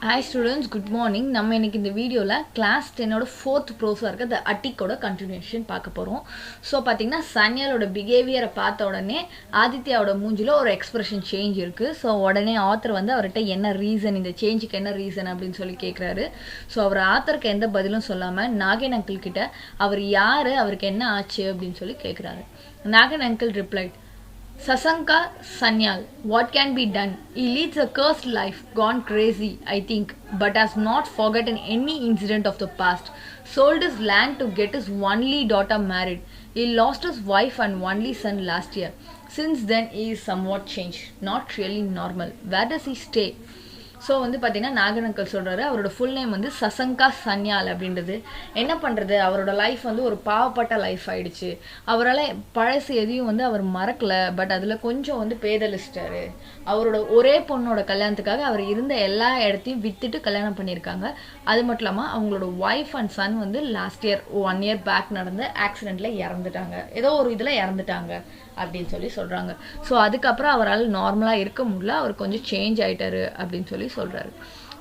Hi students, good morning. நம்ம இன்னைக்கு இந்த வீடியோல கிளாஸ் 10 ஓட 4th ப்ரோஸா இருக்க the அட்டிக்கோட கண்டினியூஷன் பார்க்க போறோம். சோ பாத்தீங்கன்னா சன்யாலோட பிஹேவியரை பார்த்த உடனே ஆதித்யாவோட மூஞ்சில ஒரு எக்ஸ்பிரஷன் சேஞ்ச் இருக்கு. சோ உடனே ஆத்தர் வந்து அவர்கிட்ட என்ன ரீசன் இந்த சேஞ்சுக்கு என்ன ரீசன் அப்படின்னு சொல்லி கேக்குறாரு. சோ அவர் ஆத்தருக்கு எந்த பதிலும் சொல்லாம நாகன் அங்கிள் கிட்ட அவர் யாரு அவருக்கு என்ன ஆச்சு அப்படின்னு சொல்லி கேக்குறாரு. Nagan uncle replied, Sasanka Sanyal, what can be done? He leads a cursed life, gone crazy, I think, but has not forgotten any incident of the past. Sold his land to get his only daughter married. He lost his wife and only son last year. Since then, he is somewhat changed, not really normal. Where does he stay? So வந்து பார்த்தீங்கன்னா Nagan uncle சொல்கிறாரு அவரோட full name வந்து சசங்கா சன்யால் அப்படின்றது. என்ன பண்ணுறது, அவரோட life வந்து ஒரு பாவப்பட்ட லைஃப் ஆயிடுச்சு. அவரால் பழசு எதையும் வந்து அவர் மறக்கலை, பட் அதில் கொஞ்சம் வந்து பேதலிச்சிட்டாரு. அவரோட ஒரே பொண்ணோட கல்யாணத்துக்காக அவர் இருந்த எல்லா இடத்தையும் விற்றுட்டு கல்யாணம் பண்ணியிருக்காங்க. அது மட்டும் இல்லாமல் அவங்களோட ஒய்ஃப் அண்ட் சன் வந்து லாஸ்ட் இயர் 1 year பேக் நடந்த ஆக்சிடெண்ட்டில் இறந்துட்டாங்க, ஏதோ ஒரு இதில் இறந்துட்டாங்க அப்படின்னு சொல்லி சொல்கிறாங்க. ஸோ அதுக்கப்புறம் அவரால் நார்மலாக இருக்க முடியல, அவர் கொஞ்சம் சேஞ்ச் ஆகிட்டாரு அப்படின்னு சொல்லி சொல்கிறாரு.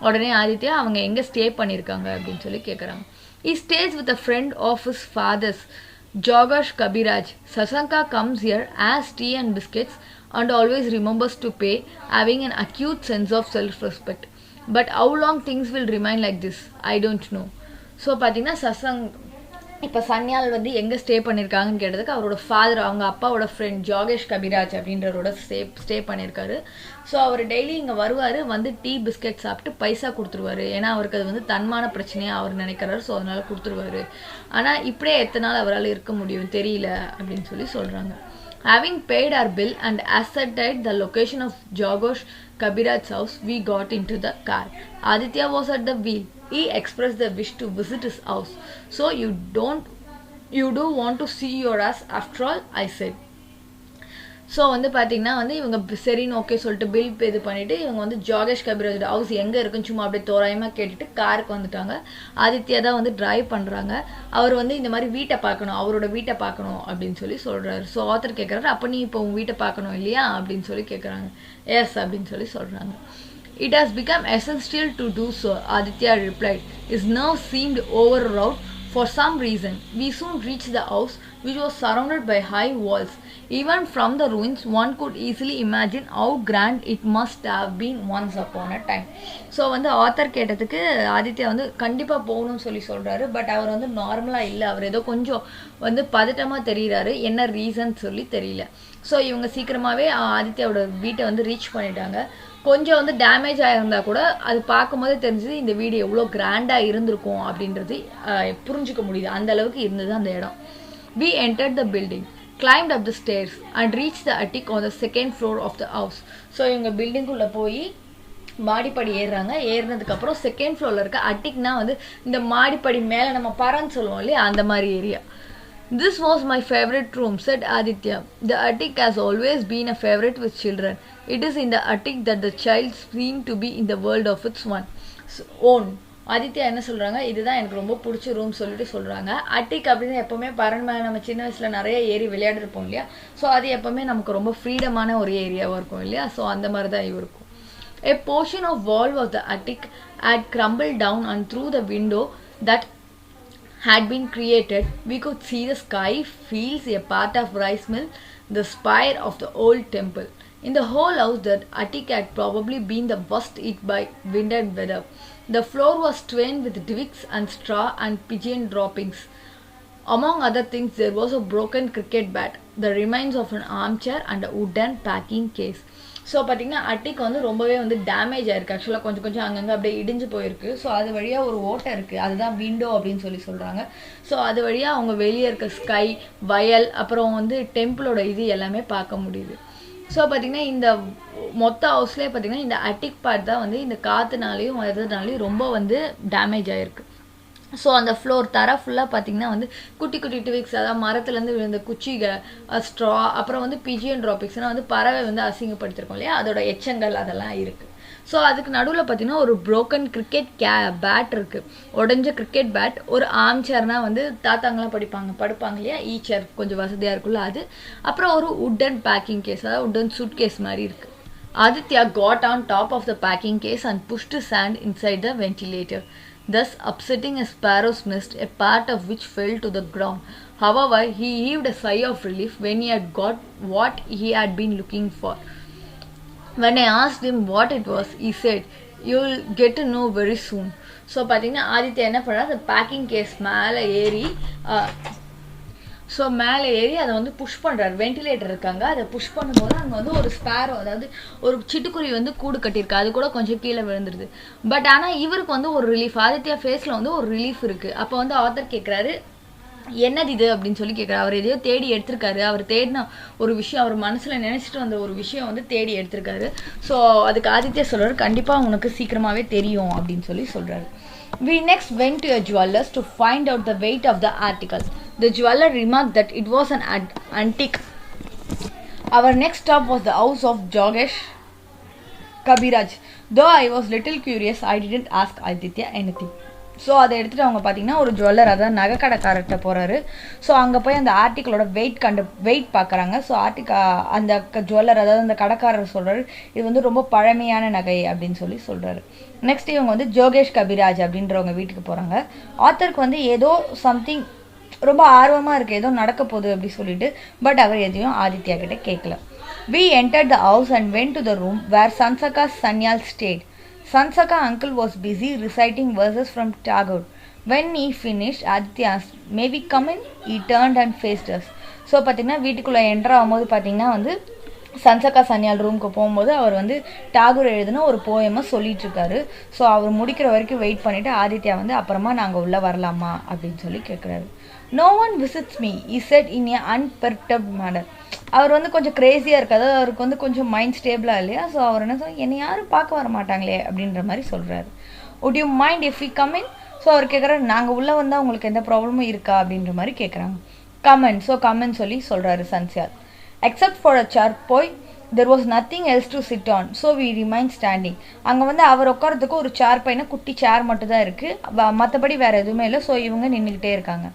உடனே ஆதித்யா அவங்க எங்கே ஸ்டே பண்ணியிருக்காங்க அப்படின்னு சொல்லி கேட்குறாங்க. He stays with a friend of his father's, Jogash Kabiraj. Sasanka comes here, has tea and biscuits and always remembers to pay, having an acute sense of self-respect. But how long things will remain like this, I don't know. So பார்த்தீங்கன்னா இப்போ சன்யால் வந்து எங்கே stay பண்ணியிருக்காங்கன்னு கேட்டதுக்கு அவரோட father அவங்க அப்பாவோட friend ஜோகேஷ் கபிராஜ் அப்படின்றவரோட stay பண்ணியிருக்காரு. ஸோ அவர் டெய்லி இங்கே வருவார், வந்து டீ பிஸ்கெட் சாப்பிட்டு பைசா கொடுத்துருவாரு. ஏன்னா அவருக்கு அது வந்து தன்மான பிரச்சனையாக அவர் நினைக்கிறாரு, ஸோ அதனால கொடுத்துருவாரு. ஆனால் இப்படியே எத்தனை நாள் அவரால் இருக்க முடியும் தெரியல அப்படின்னு சொல்லி சொல்கிறாங்க. Having paid our bill and ascertained the location of Jogosh Kabiraj's house, we got into the car. Aditya was at the wheel. He expressed the wish to visit his house. So you do want to see your ass after all, I said. So வந்து பார்த்தீங்கன்னா வந்து இவங்க சரின்னு okay சொல்லிட்டு bill இது பண்ணிவிட்டு இவங்க வந்து ஜோகேஷ் கபிராஜோட ஹவுஸ் எங்கே இருக்குன்னு சும்மா அப்படியே தோராயமாக கேட்டுட்டு காருக்கு வந்துட்டாங்க. ஆதித்யா தான் வந்து டிரைவ் பண்ணுறாங்க. அவர் வந்து இந்த மாதிரி வீட்டை பார்க்கணும், அவரோட வீட்டை பார்க்கணும் அப்படின்னு சொல்லி சொல்கிறாரு. ஸோ ஆத்தர் கேட்குறாரு, அப்போ நீ இப்போ உன் வீட்டை பார்க்கணும் இல்லையா அப்படின்னு சொல்லி கேட்குறாங்க. எஸ் அப்படின்னு சொல்லி சொல்கிறாங்க. It has become essential to do so, Aditya replied. His nerves seemed overwrought for some reason. We soon reached the house, which was surrounded by high walls. Even from the ruins, one could easily imagine how grand it must have been once upon a time. So வந்து author கேட்டதுக்கு ஆதித்யா வந்து கண்டிப்பாக போகணும்னு சொல்லி சொல்கிறாரு. But அவர் வந்து நார்மலாக இல்லை, அவர் ஏதோ கொஞ்சம் வந்து பதட்டமாக தெரிகிறாரு. என்ன ரீசன் சொல்லி தெரியல. ஸோ இவங்க சீக்கிரமாகவே ஆதித்யாவோட வீட்டை வந்து ரீச் பண்ணிட்டாங்க. கொஞ்சம் வந்து டேமேஜ் ஆகிருந்தா கூட அது பார்க்கும்போது தெரிஞ்சது இந்த வீடு எவ்வளோ கிராண்டாக இருந்திருக்கும் அப்படின்றது புரிஞ்சுக்க முடியுது. அந்த அளவுக்கு இருந்தது அந்த இடம். We entered the building, climbed up the stairs and reached the attic on the second floor of the house. So இவங்க பில்டிங்குள்ளே போய் மாடிப்படி ஏறுறாங்க. ஏறினதுக்கப்புறம் செகண்ட் ஃப்ளோரில் இருக்க அட்டிக்னா வந்து இந்த மாடிப்படி மேலே நம்ம பறன்னு சொல்லுவோம் இல்லையா, அந்த மாதிரி area. This was my favorite room, said Aditya. The attic has always been a favorite with children. It is in the attic that the child seems to be in the world of its own. Aditya என்ன சொல்கிறாங்க, இதுதான் எனக்கு ரொம்ப பிடிச்ச room சொல்லிட்டு சொல்கிறாங்க. அட்டிக் அப்படின்னு எப்போவுமே பரண்மை நம்ம சின்ன வயசில் நிறைய ஏறி விளையாடிருப்போம் இல்லையா. ஸோ அது எப்போவுமே நமக்கு ரொம்ப ஃப்ரீடமான ஒரு ஏரியாவாக இருக்கும் இல்லையா. ஸோ அந்த மாதிரி தான் இருக்கும். A portion of wall of the attic had crumbled down and through the window that had been created, we could see the sky, fields, a part of rice mill, the spire of the old temple. In the whole house, the attic had probably been the worst hit by wind and weather. The floor was strewn with twigs and straw and pigeon droppings. Among other things, there was a broken cricket bat, the remains of an armchair and a wooden packing case. So பார்த்தீங்கன்னா அட்டிக் வந்து ரொம்பவே வந்து damage ஆயிருக்கு. ஆக்சுவலாக கொஞ்சம் கொஞ்சம் அங்கங்கே அப்படியே இடிஞ்சு போயிருக்கு. ஸோ அது வழியாக ஒரு ஓட்டை இருக்குது, அதுதான் விண்டோ அப்படின்னு சொல்லி சொல்கிறாங்க. ஸோ அது வழியாக அவங்க வெளியே இருக்க ஸ்கை, வயல், அப்புறம் வந்து டெம்பிளோட இது எல்லாமே பார்க்க முடியுது. ஸோ பார்த்திங்கன்னா இந்த மொத்த ஹவுஸ்லேயே பார்த்திங்கன்னா இந்த அட்டிக் பார்ட் தான் வந்து இந்த காற்றுனாலையும் அதனாலையும் ரொம்ப வந்து டேமேஜ் ஆகிருக்கு. ஸோ அந்த ஃப்ளோர் தர ஃபுல்லாக பார்த்திங்கன்னா வந்து குட்டி குட்டி ட்விக்ஸ், அதாவது மரத்துலேருந்து விழுந்த குச்சிகள், ஸ்ட்ரா, அப்புறம் வந்து பிஜியன் ட்ராபிக்ஸ்னால் வந்து பறவை வந்து அசிங்கப்படுத்திருக்கோம் இல்லையா, அதோட எச்சங்கள் அதெல்லாம் இருக்குது. ஸோ அதுக்கு நடுவில் பார்த்திங்கன்னா ஒரு ப்ரோக்கன் கிரிக்கெட் பேட் இருக்குது, உடஞ்ச கிரிக்கெட் பேட், ஒரு ஆர்ம் சேர்னால் வந்து தாத்தாங்களாம் படுப்பாங்க இல்லையா, சேர் கொஞ்சம் வசதியாக இருக்குல்ல அது, அப்புறம் ஒரு உட்டன் பேக்கிங் கேஸ், அதாவது உட்டன் சூட் கேஸ் மாதிரி இருக்குது. Aditya got on top of the packing case and pushed his hand inside the ventilator, thus upsetting a sparrow's nest, a part of which fell to the ground. However, he heaved a sigh of relief when he had got what he had been looking for. When I asked him what it was, he said, "You'll get to know very soon." So பார்த்தீங்கன்னா ஆதித்யா என்ன பண்ணா, அந்த packing case மேலே ஏறி so மேலே ஏறி அதை வந்து புஷ் பண்ணுறாரு. வென்டிலேட்டர் இருக்காங்க, அதை புஷ் பண்ணும்போது அங்கே வந்து ஒரு ஸ்பேரோ, அதாவது ஒரு சிட்டுக்குருவி வந்து கூடு கட்டியிருக்கு, அது கூட கொஞ்சம் கீழே விழுந்துருது. பட் ஆனால் இவருக்கு வந்து ஒரு ரிலீஃப், ஆதித்யா ஃபேஸில் வந்து ஒரு ரிலீஃப் இருக்குது. அப்போ வந்து ஆத்தர் கேட்குறாரு, என்னது இது அப்படின்னு சொல்லி கேட்குறாரு. அவர் எதையோ தேடி எடுத்திருக்காரு, அவர் தேடின ஒரு விஷயம், அவர் மனசில் நினச்சிட்டு வந்த ஒரு விஷயம் வந்து தேடி எடுத்திருக்காரு. ஸோ அதுக்கு ஆதித்யா சொல்கிறாரு, கண்டிப்பாக உனக்கு சீக்கிரமாகவே தெரியும் அப்படின்னு சொல்லி சொல்கிறாரு. We next went to a jeweler's to find out the weight of the article. The jeweler remarked that it was an antique. Our next stop was the house of Jogesh Kabiraj. Though I was little curious, I didn't ask Aditya anything. So அதை எடுத்துகிட்டு அவங்க பார்த்தீங்கன்னா ஒரு jeweller, அதாவது நகைக்கடைக்காரர்கிட்ட போகிறாரு. So அங்கே போய் அந்த ஆர்டிக்கிளோட வெயிட் பார்க்குறாங்க. ஸோ அந்த ஜுவல்லர், அதாவது அந்த கடைக்காரர் சொல்கிறாரு, இது வந்து ரொம்ப பழமையான நகை அப்படின்னு சொல்லி சொல்கிறாரு. நெக்ஸ்ட் இவங்க வந்து ஜோகேஷ் கபிராஜ் அப்படின்றவங்க வீட்டுக்கு போகிறாங்க. ஆத்தருக்கு வந்து ஏதோ சம்திங் ரொம்ப ஆர்வமாக இருக்குது, ஏதோ நடக்க போகுது அப்படி சொல்லிட்டு. பட் அவர் எதையும் ஆதித்யா கிட்ட கேட்கல. We entered the house and went to the room where Sansaka Sanyal stayed. Sansaka uncle was busy reciting verses from Tagore. When he finished, Aditya asked, "May we come in?" He turned and faced us. So பார்த்தீங்கன்னா வீட்டுக்குள்ளே enter ஆகும்போது பார்த்தீங்கன்னா வந்து சன்சக்கா சன்யால் ரூமுக்கு போகும்போது அவர் வந்து டாகூர் எழுதின ஒரு போயமை சொல்லிகிட்ருக்காரு. ஸோ அவர் முடிக்கிற வரைக்கும் வெயிட் பண்ணிவிட்டு ஆதித்யா வந்து அப்புறமா நாங்கள் உள்ளே வரலாமா அப்படின்னு சொல்லி கேட்குறாரு. "No one visits me," he said in an unperturbed manner. அவர் வந்து கொஞ்சம் க்ரேஸியாக இருக்காது, அவருக்கு வந்து கொஞ்சம் மைண்ட் ஸ்டேபிளாக இல்லையா. ஸோ அவர் என்ன சொல்ல, என்னை யாரும் பார்க்க வர மாட்டாங்களே அப்படின்ற மாதிரி சொல்கிறாரு. "Would you mind if we come in?" So அவர் கேட்குறாரு, நாங்கள் உள்ளே வந்தால் உங்களுக்கு எந்த ப்ராப்ளமும் இருக்கா அப்படின்ற மாதிரி கேட்குறாங்க. "Come in." ஸோ கமெண்ட் சொல்லி சொல்கிறாரு சன்சியால். "Except for a charpoy, there was nothing else to sit on, so we remained standing." அங்கே வந்து அவர் உட்காரத்துக்கு ஒரு சார்பைனா குட்டி சேர் மட்டும் தான் இருக்குது, மற்றபடி வேறு எதுவுமே இல்லை. ஸோ இவங்க நின்றுக்கிட்டே இருக்காங்க.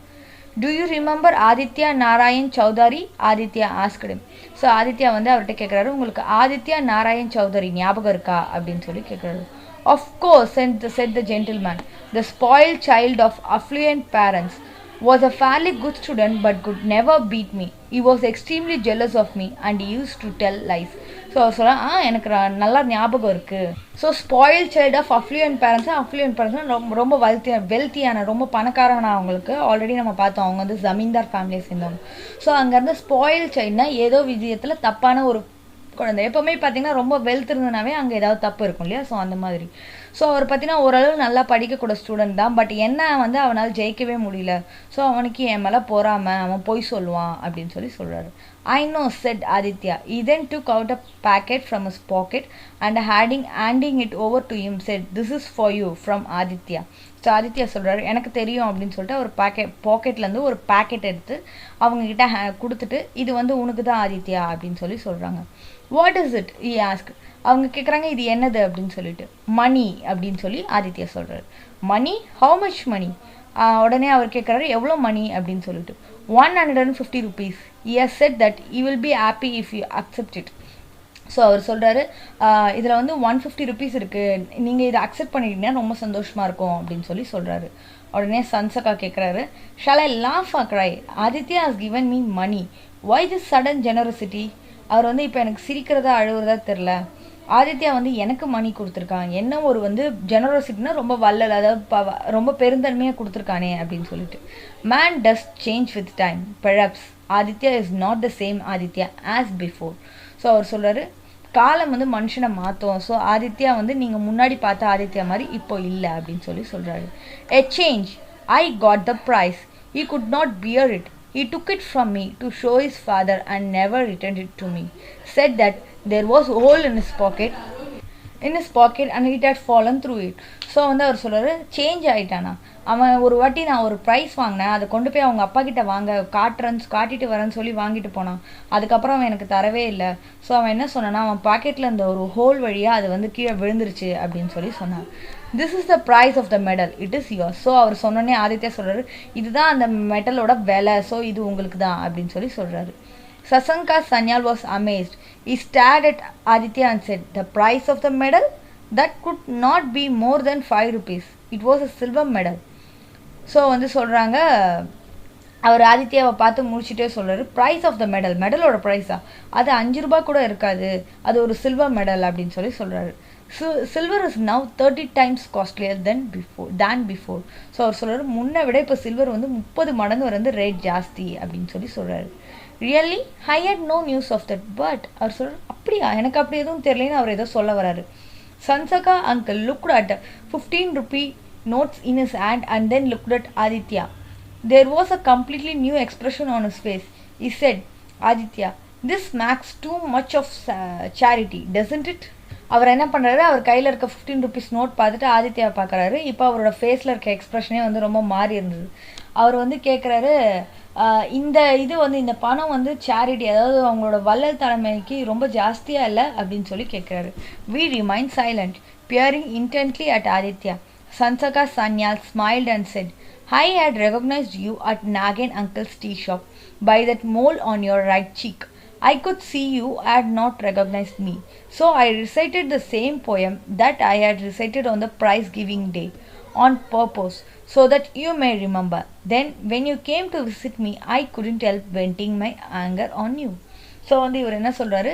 "Do you remember Aditya Narayan Chowdhury?" Aditya asked him. So Aditya வந்து அவர்கிட்ட கேட்குறாரு, உங்களுக்கு ஆதித்யா நாராயண் சௌதரி ஞாபகம் இருக்கா அப்படின்னு சொல்லி கேட்குறாரு. "Of course," said the gentleman. "The spoiled child of affluent parents. Was a fairly good student but could never beat me. He was extremely jealous of me and he used to tell lies." So அவர் சொல்ல, எனக்கு நல்லா ஞாபகம் இருக்குது. So spoil child of affluent பேரண்ட்ஸ்னால் ரொம்ப வெல்த்தியான ரொம்ப பணக்காரனா அவங்களுக்கு. ஆல்ரெடி நம்ம பார்த்தோம், அவங்க வந்து ஜமீன்தார் ஃபேமிலியை சேர்ந்தவங்க. ஸோ அங்கேருந்து ஸ்பாயில் சைல்டுனா ஏதோ விஜயத்தில் தப்பான ஒரு குழந்தை. எப்போவுமே பார்த்தீங்கன்னா ரொம்ப வெல்த் இருந்தனாவே அங்கே ஏதாவது தப்பு இருக்கும் இல்லையா. ஸோ அந்த மாதிரி. ஸோ அவர் பார்த்தீங்கன்னா ஓரளவு நல்லா படிக்கக்கூட ஸ்டூடெண்ட் தான். பட் என்ன வந்து அவனால் ஜெயிக்கவே முடியல. ஸோ அவனுக்கு என் மேலே போறாமல் அவன் பொய் சொல்லுவான் அப்படின்னு சொல்லி சொல்கிறாரு. "I know," said Aditya. He then took out a packet from his pocket and handing it over to him said, "This is for you from Aditya." So Aditya சொல்கிறாரு, எனக்கு தெரியும் அப்படின்னு சொல்லிட்டு ஒரு பாக்கெட்லேருந்து ஒரு பேக்கெட் எடுத்து அவங்கக்கிட்ட கொடுத்துட்டு, இது வந்து உனக்கு தான் ஆதித்யா அப்படின்னு சொல்லி சொல்கிறாங்க. "What is it?" he asked. அவங்க கேட்குறாங்க, இது என்னது அப்படின்னு சொல்லிட்டு. "மணி" அப்படின்னு சொல்லி ஆதித்யா சொல்கிறாரு. "மணி? ஹவு மச் மணி?" உடனே அவர் கேட்குறாரு, எவ்வளோ மணி அப்படின்னு சொல்லிட்டு. 150 rupees. He has said that he will be happy if you accept it. So அவர் சொல்கிறாரு, இதில் வந்து 150 rupees இருக்குது, நீங்கள் இதை அக்செப்ட் பண்ணிட்டீங்கன்னா ரொம்ப சந்தோஷமாக இருக்கும் அப்படின்னு சொல்லி சொல்கிறாரு. உடனே சன்சக்கா கேட்குறாரு, "Shall I laugh or cry? Aditya has given me money. Why this sudden generosity?" அவர் வந்து இப்போ எனக்கு சிரிக்கிறதா அழுவுறதா தெரில. ஆதித்யா வந்து எனக்கு மணி கொடுத்துருக்கான், என்ன ஒரு வந்து ஜெனரோசிட்டினா ரொம்ப வல்லல், அதாவது ரொம்ப பெருந்தன்மையாக கொடுத்துருக்கானே அப்படின்னு சொல்லிட்டு. "Man does change with time. Perhaps Aditya is not the same Aditya as before." So அவர் சொல்கிறாரு, காலம் வந்து மனுஷனை மாற்றும். ஸோ ஆதித்யா வந்து நீங்கள் முன்னாடி பார்த்த ஆதித்யா மாதிரி இப்போ இல்லை அப்படின்னு சொல்லி சொல்கிறாரு. "A change. I got the prize. He could not bear it. He took it from me to show his father and never returned it to me. Said that there was a hole in his pocket and it had fallen through it." So வந்து அவர் சொல்கிறாரு, change ஆகிட்டானா அவன். ஒரு வாட்டி நான் ஒரு price வாங்கினேன், அதை கொண்டு போய் அவங்க அப்பா கிட்ட காட்டிட்டு வரேன்னு சொல்லி வாங்கிட்டு போனான். அதுக்கப்புறம் அவன் எனக்கு தரவே இல்லை. ஸோ அவன் என்ன சொன்னான்னா, அவன் பாக்கெட்டில் இருந்த ஒரு ஹோல் வழியாக அது வந்து கீழே விழுந்துருச்சு அப்படின்னு சொல்லி சொன்னான். "This is the price of the medal. It is yours." So அவர் சொன்னோன்னே ஆதித்யா சொல்கிறாரு, இதுதான் அந்த மெடலோட விலை, ஸோ இது உங்களுக்கு தான் அப்படின்னு சொல்லி சொல்கிறாரு. Sasanka Sanyal was amazed. He stared at Aditya and said, "The price of the medal? That could not be more than 5 rupees. It was a silver medal." So வந்து சொல்கிறாங்க, அவர் ஆதித்யாவை பார்த்து முடிச்சுட்டே சொல்கிறாரு, ப்ரைஸ் ஆஃப் த மெடல், மெடலோட ப்ரைஸா, அது 5 ரூபா கூட இருக்காது, அது ஒரு சில்வர் மெடல் அப்படின்னு சொல்லி சொல்கிறாரு. Silver is now 30 times costlier than before. So அவர் சொல்கிறார், முன்னை விட இப்போ சில்வர் வந்து 30 மடங்கு வந்து ரேட் ஜாஸ்தி அப்படின்னு சொல்லி சொல்கிறாரு. Really I had no news of that. But அவர் சொல்கிறார், அப்படியா, எனக்கு அப்படி எதுவும் தெரியலன்னு அவர் ஏதோ சொல்ல வராரு. Sansaka uncle looked at 15 rupee notes in his hand and then looked at Aditya. There was a completely new expression on his face. He said, "Aditya, this smacks too much of charity, doesn't it?" அவர் என்ன பண்ணுறாரு, அவர் கையில் இருக்க 15 rupees note பார்த்துட்டு ஆதித்யாவை பார்க்குறாரு. இப்போ அவரோட ஃபேஸில் இருக்க எக்ஸ்ப்ரெஷனே வந்து ரொம்ப மாறி இருந்தது. அவர் வந்து கேட்குறாரு, இந்த இது வந்து இந்த பணம் வந்து சேரிட்டி, அதாவது அவங்களோட வள்ளல் தலைமைக்கு ரொம்ப ஜாஸ்தியாக இல்லை அப்படின்னு சொல்லி கேட்குறாரு. We remained silent, peering intently at Aditya. Sansaka Sanyal smiled and said, "I had recognized you at Nagin uncle's tea shop by that mole on your right cheek. I could see you had not recognized me. So I recited the same poem that I had recited on the prize giving day on purpose so that you may remember. Then when you came to visit me, I couldn't help venting my anger on you." So வந்து இவர் என்ன சொல்கிறாரு,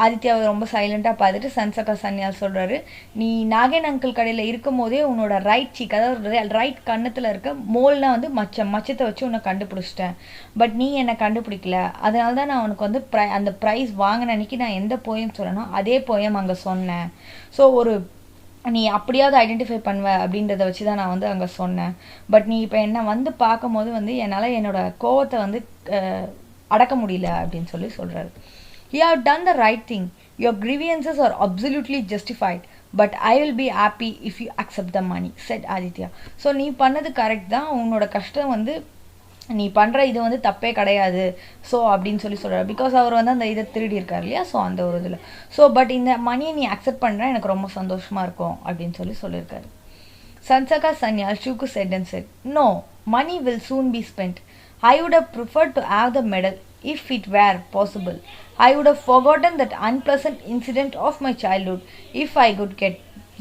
ஆதித்யாவை ரொம்ப சைலண்ட்டாக பார்த்துட்டு சன்சகா சன்யால் சொல்கிறாரு, நீ நாகேன் uncle கடையில் இருக்கும் போதே உன்னோட ரைட் சீக், அதாவது ரைட் கன்னத்தில் இருக்க மோல்னா வந்து மச்சத்தை வச்சு உன்னை கண்டுபிடிச்சிட்டேன். பட் நீ என்னை கண்டுபிடிக்கல. அதனால தான் நான் உனக்கு வந்து அந்த ப்ரைஸ் வாங்கின அன்றைக்கி நான் எந்த போயம் சொல்லணும் அதே போயம் அங்கே சொன்னேன். ஸோ நீ அப்படியாவது ஐடென்டிஃபை பண்ணுவ அப்படின்றத வச்சு தான் நான் வந்து அங்கே சொன்னேன். பட் நீ இப்போ என்னை வந்து பார்க்கும்போது வந்து என்னால் என்னோட கோவத்தை வந்து அடக்க முடியல அப்படின்னு சொல்லி சொல்கிறாரு. "You have done the right thing. Your grievances are absolutely justified. But I will be happy if you accept the money," said Aditya. So நீ பண்ணது கரெக்ட் தான், உன்னோட கஷ்டம் வந்து நீ பண்ணுற இது வந்து தப்பே கிடையாது. ஸோ அப்படின்னு சொல்லி சொல்கிறார். பிகாஸ் அவர் வந்து அந்த இதை திருடி இருக்கார் இல்லையா, ஸோ அந்த ஒரு இதில். ஸோ பட் இந்த மணியை நீ அக்செப்ட் பண்ணுற எனக்கு ரொம்ப சந்தோஷமாக இருக்கும் அப்படின்னு சொல்லி சொல்லியிருக்காரு. Sansaka Sanyal shook his head and said, "No, money will soon be spent. I would have preferred to have the medal if it were possible. I would have forgotten that unpleasant incident of my childhood if I could get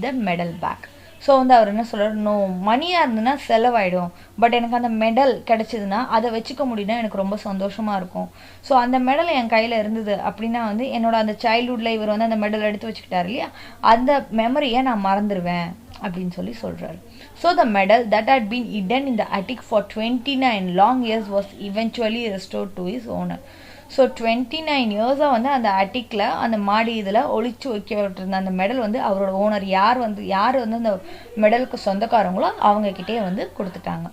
the medal back." So வந்து அவர் என்ன சொல்கிறார், no, மணியாக இருந்ததுன்னா செலவாயிடும், but எனக்கு அந்த medal கிடச்சிதுன்னா அதை வச்சுக்க முடியும்னா எனக்கு ரொம்ப சந்தோஷமாக இருக்கும். ஸோ அந்த மெடல் என் கையில் இருந்தது அப்படின்னா வந்து என்னோட அந்த சைல்ட்ஹுட்டில் இவர் வந்து அந்த மெடல் எடுத்து வச்சுக்கிட்டார் இல்லையா, அந்த மெமரியை நான் மறந்துடுவேன் அப்படின்னு சொல்லி சொல்கிறாரு. So the medal that had been hidden in the attic for 29 long years was eventually restored to his owner. So 29 இயர்ஸாக வந்து அந்த அட்டிக்கில் அந்த மாடி இதில் ஒழிச்சு வைக்கப்பட்டிருந்த அந்த மெடல் வந்து அவரோட ஓனர் யார் வந்து அந்த மெடலுக்கு சொந்தக்காரங்களோ அவங்கக்கிட்டே வந்து கொடுத்துட்டாங்க.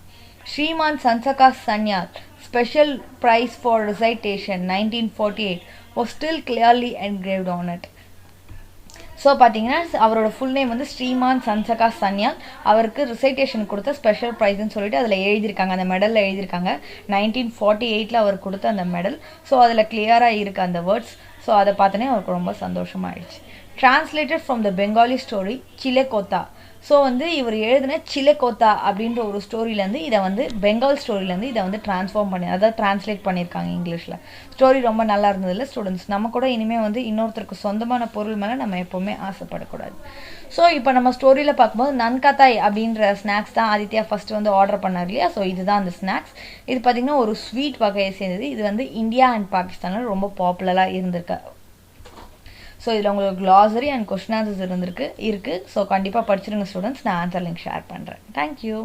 Shriman Sansaka Sanyal special prize for recitation 1948 was still clearly engraved on it. So பார்த்தீங்கன்னா அவரோட ஃபுல் நேம் வந்து ஸ்ரீமான் சன்சகா சன்யால். அவருக்கு ரிசைட்டேஷன் கொடுத்த ஸ்பெஷல் ப்ரைஸ்ன்னு சொல்லிட்டு அதில் எழுதியிருக்காங்க, அந்த மெடலில் எழுதியிருக்காங்க 1948 அவர் கொடுத்த அந்த மெடல். ஸோ அதில் கிளியராக இருக்குது அந்த வேர்ட்ஸ். ஸோ அதை பார்த்தோன்னே அவருக்கு ரொம்ப சந்தோஷமாகிடுச்சு. Translated from the Bengali story Chilekotha. So வந்து இவர் எழுதின சிலெகோத்தா அப்படின்ற ஒரு ஸ்டோரியிலேருந்து இதை வந்து பெங்கால் ஸ்டோரியிலேருந்து இதை வந்து அதாவது டிரான்ஸ்லேட் பண்ணியிருக்காங்க இங்கிலீஷில். ஸ்டோரி ரொம்ப நல்லா இருந்ததில்ல ஸ்டூடெண்ட்ஸ். நம்ம கூட இனிமேல் வந்து இன்னொருத்தருக்கு சொந்தமான பொருள் மேலே நம்ம எப்போவுமே ஆசைப்படக்கூடாது. ஸோ இப்போ நம்ம ஸ்டோரியில் பார்க்கும்போது நன்கத்தாய் அப்படின்ற ஸ்நாக்ஸ் தான் ஆதித்யா ஃபஸ்ட்டு வந்து ஆர்டர் பண்ணார் இல்லையா. ஸோ இதுதான் அந்த ஸ்நாக்ஸ். இது பார்த்திங்கன்னா ஒரு ஸ்வீட் வகையை சேர்ந்தது. இது வந்து இந்தியா அண்ட் பாகிஸ்தானில் ரொம்ப பாப்புலராக இருந்திருக்கு. ஸோ இதில் உங்களுக்கு க்ளாசரி அண்ட் கொஸ்டின் ஆன்சர்ஸ் இருக்குது. ஸோ கண்டிப்பாக படிச்சிருங்க ஸ்டூடெண்ட்ஸ். நான் ஆன்சர் லிங்க் ஷேர் பண்ணுறேன். தேங்க்யூ.